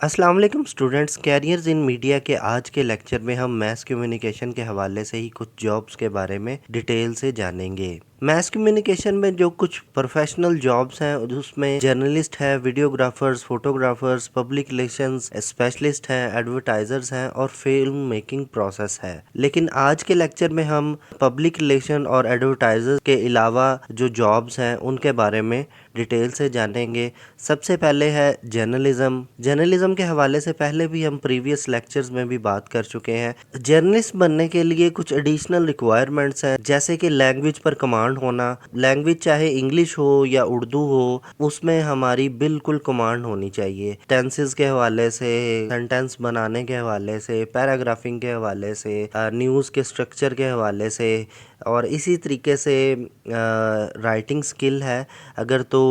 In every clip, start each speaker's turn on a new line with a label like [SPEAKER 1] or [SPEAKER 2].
[SPEAKER 1] अस्सलाम वालेकुम students, carriers इन media के आज के लेक्चर में हम मैस कम्युनिकेशन के हवाले से ही कुछ जॉब्स के बारे में डिटेल से जानेंगे। मैस कम्युनिकेशन में जो कुछ प्रोफेशनल जॉब्स हैं उसमें जर्नलिस्ट है, videographers, photographers, public relations specialist हैं, एडवर्टाइजर्स हैं और फिल्म मेकिंग प्रोसेस है। लेकिन आज के लेक्चर में हम पब्लिक रिलेशन और एडवर्टाइजर्स के अलावा जो जॉब्स हैं उनके बारे में डिटेल से जानेंगे। सबसे पहले है जर्नलिज्म। जर्नलिज्म के हवाले से पहले भी हम प्रीवियस लेक्चर्स में भी बात कर चुके हैं। जर्नलिस्ट बनने के लिए कुछ एडिशनल रिक्वायरमेंट्स हैं, जैसे कि लैंग्वेज पर कमांड होना। लैंग्वेज चाहे इंग्लिश हो या उर्दू हो, उसमें हमारी बिल्कुल कमांड होनी चाहिए। टेंसेस के हवाले से, सेंटेंस बनाने के हवाले से, पैराग्राफिंग के हवाले से, न्यूज़ के स्ट्रक्चर के हवाले से और इसी तरीके से राइटिंग स्किल है। अगर तो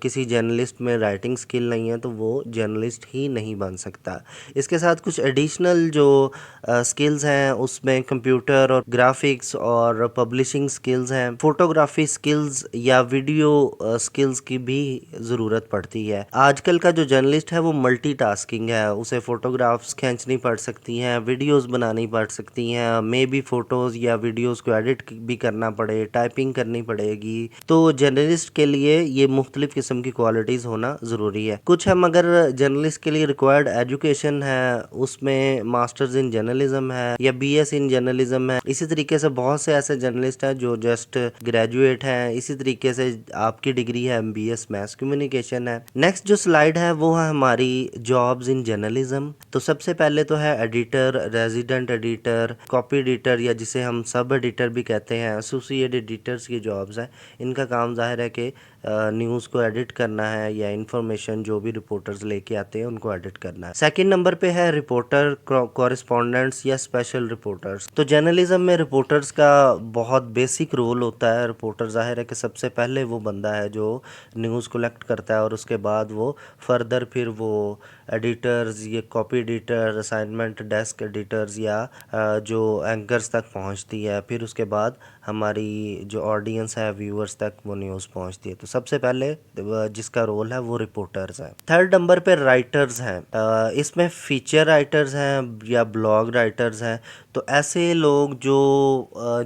[SPEAKER 1] किसी जर्नलिस्ट में राइटिंग स्किल नहीं है तो वो जर्नलिस्ट ही नहीं बन सकता। इसके साथ कुछ एडिशनल जो स्किल्स हैं उसमें कंप्यूटर और ग्राफिक्स और पब्लिशिंग स्किल्स हैं, फोटोग्राफी स्किल्स या वीडियो स्किल्स की भी ज़रूरत पड़ती है। आजकल का जो जर्नलिस्ट है वो मल्टीटास्किंग है, उसे फ़ोटोग्राफ्स खींचनी पड़ सकती हैं, वीडियोस बनानी पड़ सकती हैं, मे बी फ़ोटोज़ या वीडियोस को एडिट भी करना पड़े, टाइपिंग करनी पड़ेगी। तो जर्नलिस्ट के लिए ये मुख्तलिफ किस्म की क्वालिटीज़ होना ज़रूरी है। कुछ हम अगर जर्नलिस्ट के लिए रिक्वायर्ड एजुकेशन है उसमें मास्टर्स इन जर्नलिज्म है या बीएस इन जर्नलिज्म है। इसी तरीके से बहुत से ऐसे जर्नलिस्ट हैं जो जस्ट ग्रेजुएट हैं। इसी तरीके से आपकी डिग्री है एमबीएस मैस कम्युनिकेशन है। नेक्स्ट जो स्लाइड है वो है हमारी जॉब्स इन जर्नलिज्म। तो सबसे पहले तो है editor, resident editor, copy editor या जिसे हम सब एडिटर भी कहते हैं, एसोसिएट एडिटर्स की जॉब्स हैं। इनका काम जाहिर है कि न्यूज़ को एडिट करना है या इंफॉर्मेशन जो भी रिपोर्टर्स लेके आते हैं उनको एडिट करना है। सेकंड नंबर पे है रिपोर्टर, कॉरेस्पॉन्डेंट्स या स्पेशल रिपोर्टर्स। तो जर्नलिज्म में रिपोर्टर्स का बहुत बेसिक रोल होता है। रिपोर्टर जाहिर है कि सबसे पहले वो बंदा है जो न्यूज़ कलेक्ट करता है और उसके बाद वो फर्दर फिर वो एडिटर्स, ये copy editor, assignment desk editors या जो एंकर्स तक पहुंचती है। फिर उसके बाद हमारी जो ऑडियंस है, व्यूअर्स तक वो न्यूज़ पहुंचती है। तो सबसे पहले जिसका रोल है वो रिपोर्टर्स है। थर्ड नंबर पे राइटर्स हैं। इसमें फीचर राइटर्स हैं या ब्लॉग राइटर्स हैं। तो ऐसे लोग जो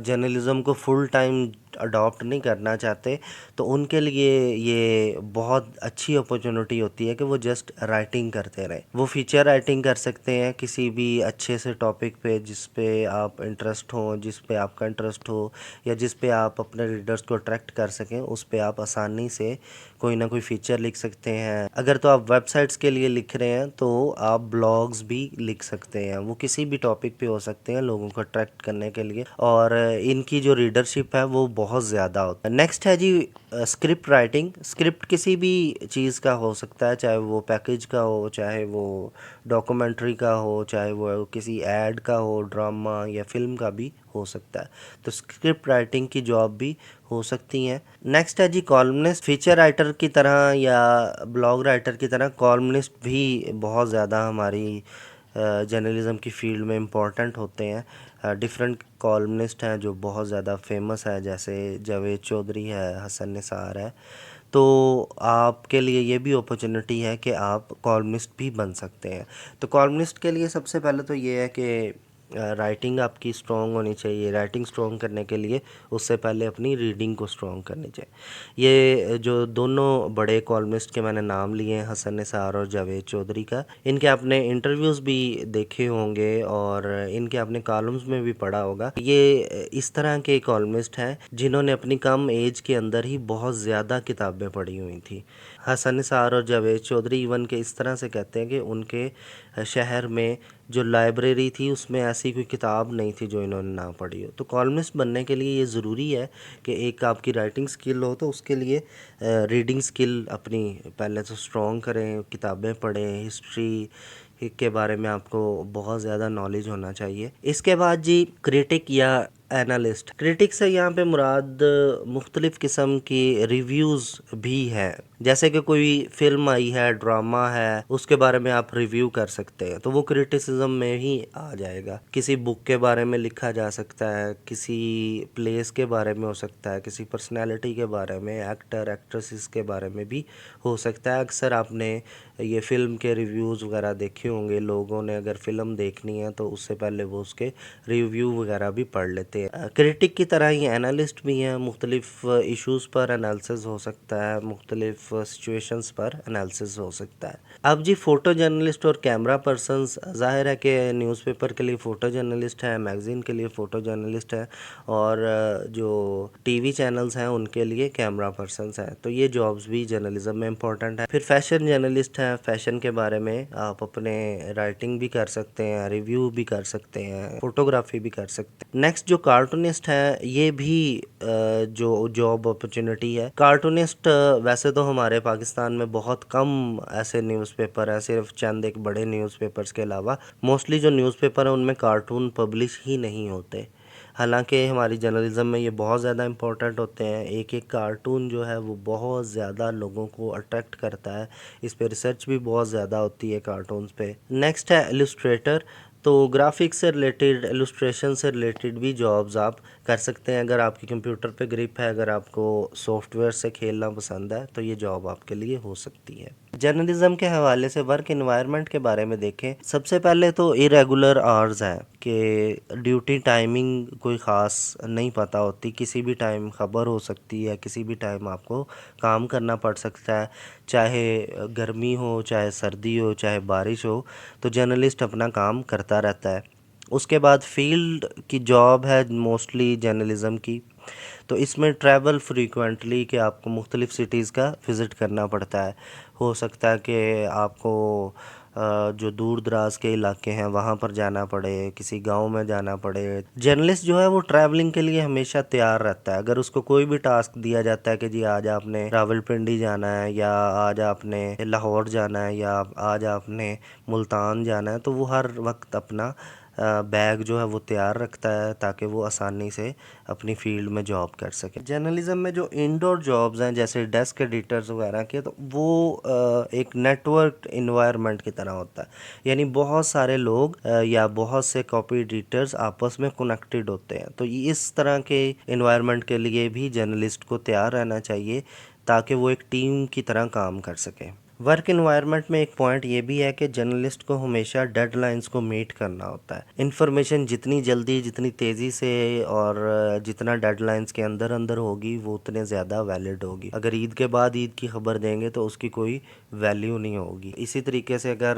[SPEAKER 1] जर्नलिज्म को फुल टाइम अडॉप्ट नहीं करना चाहते तो उनके लिए ये बहुत अच्छी अपॉर्चुनिटी होती है कि वो जस्ट राइटिंग करते रहें। वो फीचर राइटिंग कर सकते हैं किसी भी अच्छे से टॉपिक पे जिस पे आप इंटरेस्ट हो, जिस पे आपका इंटरेस्ट हो या जिस पे आप अपने रीडर्स को अट्रैक्ट कर सकें, उस पे आप आसानी से कोई ना कोई फीचर लिख सकते हैं। अगर तो आप वेबसाइट्स के लिए लिख रहे हैं तो आप ब्लॉग्स भी लिख सकते हैं। वो किसी भी टॉपिक पे हो सकते हैं लोगों को अट्रैक्ट करने के लिए और इनकी जो रीडरशिप है वो बहुत ज़्यादा होता है। नेक्स्ट है जी स्क्रिप्ट राइटिंग। स्क्रिप्ट किसी भी चीज़ का हो सकता है, चाहे वो पैकेज का हो, चाहे वो डॉक्यूमेंट्री का हो, चाहे वो किसी एड का हो, ड्रामा या फिल्म का भी हो सकता है। तो स्क्रिप्ट राइटिंग की जॉब भी हो सकती हैं। नेक्स्ट है जी कॉलमनिस्ट। फीचर राइटर की तरह या ब्लॉग राइटर की तरह कॉलमनिस्ट भी बहुत ज़्यादा हमारी जर्नलिज्म की फील्ड में इम्पॉर्टेंट होते हैं। डिफरेंट कॉलमनिस्ट हैं जो बहुत ज़्यादा फेमस है, जैसे जावेद चौधरी है, हसन निसार है। तो आपके लिए ये भी अपॉर्चुनिटी है कि आप कॉलमनिस्ट भी बन सकते हैं। तो कॉलमनिस्ट के लिए सबसे पहले तो ये है कि राइटिंग आपकी स्ट्रॉन्ग होनी चाहिए। राइटिंग स्ट्रॉन्ग करने के लिए उससे पहले अपनी रीडिंग को स्ट्रॉन्ग करनी चाहिए। ये जो दोनों बड़े कॉलमिस्ट के मैंने नाम लिए हैं, हसन निसार और जावेद चौधरी का, इनके आपने इंटरव्यूज़ भी देखे होंगे और इनके आपने कॉलम्स में भी पढ़ा होगा। ये इस तरह के कॉलमिस्ट हैं जिन्होंने अपनी कम एज के अंदर ही बहुत ज़्यादा किताबें पढ़ी हुई थी। हसन निसार और जावेद चौधरी इवन के इस तरह से कहते हैं कि उनके शहर में जो लाइब्रेरी थी उसमें ऐसी कोई किताब नहीं थी जो इन्होंने ना पढ़ी हो। तो कॉलमिस्ट बनने के लिए ये ज़रूरी है कि एक आपकी राइटिंग स्किल हो, तो उसके लिए रीडिंग स्किल अपनी पहले तो स्ट्रॉन्ग करें, किताबें पढ़ें, हिस्ट्री के बारे में आपको बहुत ज़्यादा नॉलेज होना चाहिए। इसके बाद जी क्रिटिक या एनालिस्ट। क्रिटिक से यहाँ पे मुराद मुख्तलिफ़ किस्म की रिव्यूज़ भी हैं। जैसे कि कोई फिल्म आई है, ड्रामा है, उसके बारे में आप रिव्यू कर सकते हैं, तो वो क्रिटिसिज्म में ही आ जाएगा। किसी बुक के बारे में लिखा जा सकता है, किसी प्लेस के बारे में हो सकता है, किसी पर्सनैलिटी के बारे में, एक्टर एक्ट्रेसेस के बारे में भी हो सकता है। अक्सर आपने ये फ़िल्म के रिव्यूज़ वगैरह देखे होंगे लोगों ने, अगर फ़िल्म देखनी है तो उससे पहले वो उसके रिव्यू वगैरह भी पढ़ लेते हैं। क्रिटिक की तरह ही एनालिस्ट भी हैं, मुख्तलिफ इश्यूज़ पर एनालिसिस हो सकता है, मुख्तलिफ सिचुएशंस पर एनालिसिस हो सकता है। अब जी फ़ोटो जर्नलिस्ट और कैमरा पर्सन्स, ज़ाहिर है कि न्यूज़पेपर के लिए फ़ोटो जर्नलिस्ट है, मैगज़ीन के लिए फ़ोटो जर्नलिस्ट है, और जो टीवी चैनल्स हैं उनके लिए कैमरा पर्सन्स हैं। तो ये जॉब्स भी जर्नलिज्म में इम्पोर्टेंट है। फिर फैशन जर्नलिस्ट हैं, फैशन के बारे में आप अपने राइटिंग भी कर सकते हैं, रिव्यू भी कर सकते हैं, फोटोग्राफी भी कर सकते हैं। नेक्स्ट जो कार्टूनिस्ट है, ये भी जो जॉब अपॉर्चुनिटी है। कार्टूनिस्ट वैसे तो हमारे पाकिस्तान में बहुत कम ऐसे न्यूज़पेपर हैं, सिर्फ चंद एक बड़े न्यूज़पेपर्स के अलावा मोस्टली जो न्यूज़पेपर है उनमें कार्टून पब्लिश ही नहीं होते। हालांकि हमारी जर्नलिज्म में ये बहुत ज़्यादा इम्पोर्टेंट होते हैं। एक एक कार्टून जो है वो बहुत ज़्यादा लोगों को अट्रैक्ट करता है, इस पे रिसर्च भी बहुत ज़्यादा होती है कार्टून्स पे। नेक्स्ट है इलस्ट्रेटर। तो ग्राफिक्स से रिलेटेड, इलस्ट्रेशन से रिलेटेड भी जॉब्स आप कर सकते हैं। अगर आपकी कंप्यूटर पे ग्रिप है, अगर आपको सॉफ्टवेयर से खेलना पसंद है, तो ये जॉब आपके लिए हो सकती है। जर्नलिज्म के हवाले से वर्क इन्वायरमेंट के बारे में देखें, सबसे पहले तो इरेगुलर आवर्स हैं कि ड्यूटी टाइमिंग कोई ख़ास नहीं पता होती, किसी भी टाइम ख़बर हो सकती है, किसी भी टाइम आपको काम करना पड़ सकता है, चाहे गर्मी हो, चाहे सर्दी हो, चाहे बारिश हो, तो जर्नलिस्ट अपना काम करता रहता है। उसके बाद फील्ड की जॉब है मोस्टली जर्नलिज़म की, तो इसमें ट्रैवल फ्रीक्वेंटली कि आपको मुख्तलिफ़ सिटीज़ का विज़िट करना पड़ता है। हो सकता है कि आपको जो दूर दराज के इलाके हैं वहाँ पर जाना पड़े, किसी गांव में जाना पड़े। जर्नलिस्ट जो है वो ट्रैवलिंग के लिए हमेशा तैयार रहता है। अगर उसको कोई भी टास्क दिया जाता है कि जी आज आपने रावलपिंडी जाना है, या आज आपने लाहौर जाना है, या आज आपने मुल्तान जाना है, तो वो हर वक्त अपना बैग जो है वो तैयार रखता है ताकि वो आसानी से अपनी फील्ड में जॉब कर सके। जर्नलिज्म में जो इंडोर जॉब्स हैं जैसे डेस्क एडिटर्स वगैरह के, तो वो एक नेटवर्क इन्वायरमेंट की तरह होता है। यानी बहुत सारे लोग या बहुत से कॉपी एडिटर्स आपस में कनेक्टेड होते हैं। तो इस तरह के इन्वायरमेंट के लिए भी जर्नलिस्ट को तैयार रहना चाहिए ताकि वो एक टीम की तरह काम कर सके। वर्क इन्वायरमेंट में एक पॉइंट ये भी है कि जर्नलिस्ट को हमेशा डेडलाइंस को मीट करना होता है। इन्फॉर्मेशन जितनी जल्दी, जितनी तेज़ी से और जितना डेडलाइंस के अंदर अंदर होगी वो उतने ज़्यादा वैलिड होगी। अगर ईद के बाद ईद की खबर देंगे तो उसकी कोई वैल्यू नहीं होगी। इसी तरीके से अगर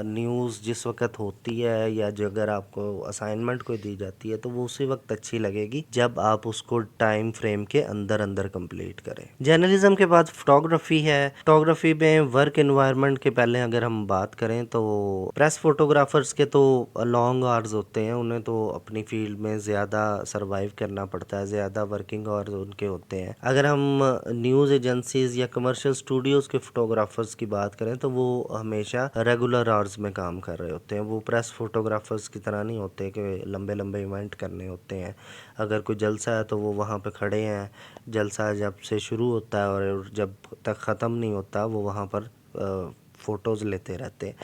[SPEAKER 1] न्यूज़ जिस वक्त होती है या जो अगर आपको असाइनमेंट कोई दी जाती है तो वो उसी वक्त अच्छी लगेगी जब आप उसको टाइम फ्रेम के अंदर अंदर कंप्लीट करें। जर्नलिज्म के बाद फोटोग्राफी है। फोटोग्राफी में वर्क एनवायरनमेंट के पहले अगर हम बात करें तो प्रेस फोटोग्राफर्स के तो लॉन्ग आवर्स होते हैं, उन्हें तो अपनी फील्ड में ज़्यादा सरवाइव करना पड़ता है, ज़्यादा वर्किंग आवर्स उनके होते हैं। अगर हम न्यूज़ एजेंसीज या कमर्शियल स्टूडियोज़ के फोटोग्राफर्स की बात करें तो वो हमेशा रेगुलर आवर्स में काम कर रहे होते हैं। वो प्रेस फोटोग्राफर्स की तरह नहीं होते कि लंबे लंबे इवेंट करने होते हैं। अगर कोई जलसा है तो वो वहाँ पे खड़े हैं, जलसा जब से शुरू होता है और जब तक ख़त्म नहीं होता वो वहाँ पर फ़ोटोज़ लेते रहते हैं।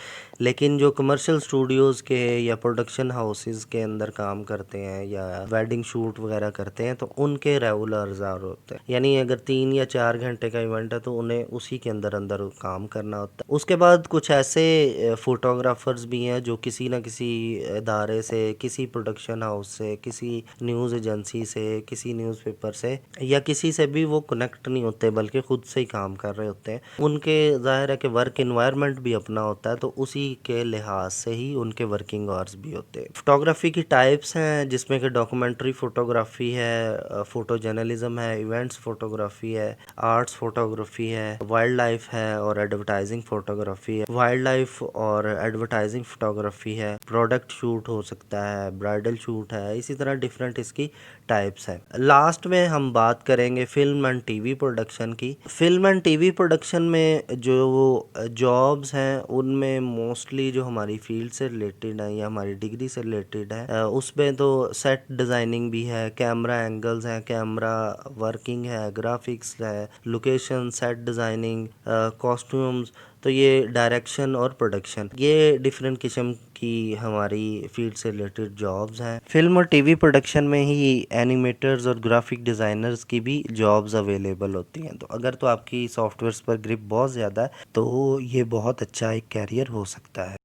[SPEAKER 1] लेकिन जो कमर्शियल स्टूडियोज़ के या प्रोडक्शन हाउसेस के अंदर काम करते हैं या वेडिंग शूट वगैरह करते हैं तो उनके रेगुलर आवर होते हैं। यानी अगर 3 या 4 घंटे का इवेंट है तो उन्हें उसी के अंदर अंदर काम करना होता है। उसके बाद कुछ ऐसे फ़ोटोग्राफ़र्स भी हैं जो किसी न किसी इदारे से, किसी प्रोडक्शन हाउस से, किसी न्यूज़ एजेंसी से, किसी न्यूज़पेपर से या किसी से भी वो कनेक्ट नहीं होते बल्कि ख़ुद से ही काम कर रहे होते हैं। उनके ज़ाहिर है कि वर्क इन्वायरमेंट भी अपना होता है, तो उसी के लिहाज से ही उनके वर्किंग आवर्स भी होते हैं। फोटोग्राफी की टाइप्स हैं जिसमें कि डॉक्यूमेंट्री फोटोग्राफी है, फोटो जर्नलिज्म है, इवेंट्स फोटोग्राफी है, आर्ट्स फोटोग्राफी है, वाइल्ड लाइफ है और एडवर्टाइजिंग फोटोग्राफी है। वाइल्ड लाइफ और एडवर्टाइजिंग फोटोग्राफी है, प्रोडक्ट शूट हो सकता है, ब्राइडल शूट है, इसी तरह डिफरेंट इसकी टाइप्स है। लास्ट में हम बात करेंगे फिल्म एंड टीवी प्रोडक्शन की। फिल्म एंड टीवी प्रोडक्शन में जो जॉब्स हैं उनमें मोस्टली जो हमारी फील्ड से रिलेटेड है या हमारी डिग्री से रिलेटेड है, उसमें तो सेट डिज़ाइनिंग भी है, कैमरा एंगल्स हैं, कैमरा वर्किंग है, ग्राफिक्स है, लोकेशन, सेट डिज़ाइनिंग, कॉस्ट्यूम्स, तो ये डायरेक्शन और प्रोडक्शन, ये डिफरेंट किस्म की हमारी फील्ड से रिलेटेड जॉब्स हैं। फिल्म और टीवी प्रोडक्शन में ही एनिमेटर्स और ग्राफिक डिज़ाइनर्स की भी जॉब्स अवेलेबल होती हैं। तो अगर तो आपकी सॉफ्टवेयर्स पर ग्रिप बहुत ज़्यादा है तो ये बहुत अच्छा एक कैरियर हो सकता है।